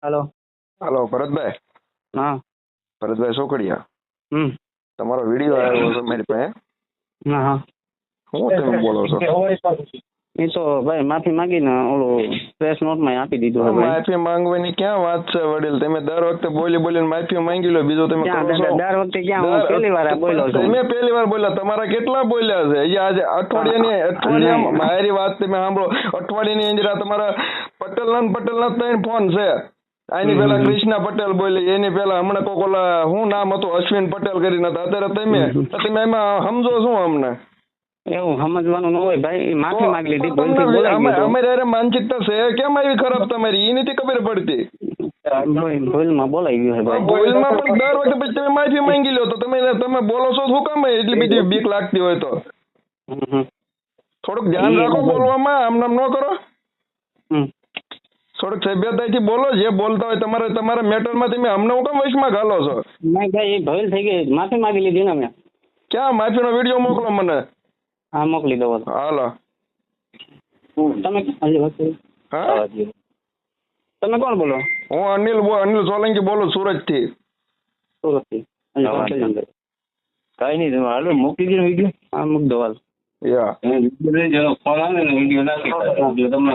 હાલો. હાલો ભરતભાઈ. હા. ભરતભાઈ સોકડિયા. તમારો વિડીયો આવ્યો છે મારી પાસે. હા હા. શું તમે બોલો છો? એ તો ભાઈ માફી માંગીને ઓલું પ્રેસ નોટમાં આપી દીધું છે ભાઈ. માફી માંગવાની ક્યાં વાત છે વડીલ? તમે દર વખતે બોલીને માફી માંગી લો, બીજું તમે ક્યાં કરો છો? દર વખતે ક્યાં હું પહેલી વાર બોલ્યો છું. તમે પહેલી વાર બોલ્યા, તમારા કેટલા બોલ્યા છે? આજે અઠવાડિયામાં મારી વાત તમે સાંભળો. અઠવાડિયાની અંદર તમારા પટેલના 3 ફોન છે. આની પેલા કૃષ્ણા પટેલ બોલી, એની પેલા હમણાં કોક ઓલા શું નામ હતું, અશ્વિન પટેલ કરીને હતા. અત્યારે તમે એમાં સમજો શું અમને? એવું સમજવાનું ન હોય ભાઈ, માફી માંગી લીધી. અમારે માનસિકતા છે કેમ આવી ખરાબ તમારી, એ નથી ખબર પડતી. ભૂલમાં બોલાઈ ગયું છે ભાઈ. ભૂલમાં પણ દર વખતે પછી તમે માફી માંગી લો તો તમે બોલો છો શું કામ એટલી બધી બીક લાગતી હોય તો? થોડુંક ધ્યાન રાખો બોલવામાં, આમ નામ ન કરો. થોડુંક સભ્યતાથી બોલો, જે બોલતા હોય તમારા મેટરમાં તમે અમને હું કામ વશમાં ઘાલો છો? નહીં ભાઈ, એ ભૂલ થઈ ગઈ, માફી માંગી લીધી ને મેં. ક્યાં માફીનો વિડીયો મોકલો મને. હા મોકલી દો. હાલો. તમે હા, તમે કોણ બોલો? હું અનિલ સોલંકી બોલું, સુરતથી. સુરતથી. કઈ નહીં, તમે હાલો મૂકી દો વિડીયો. હા મૂક દો હાલ. યા ફોન આવે ને વિડીયો નાખી તમને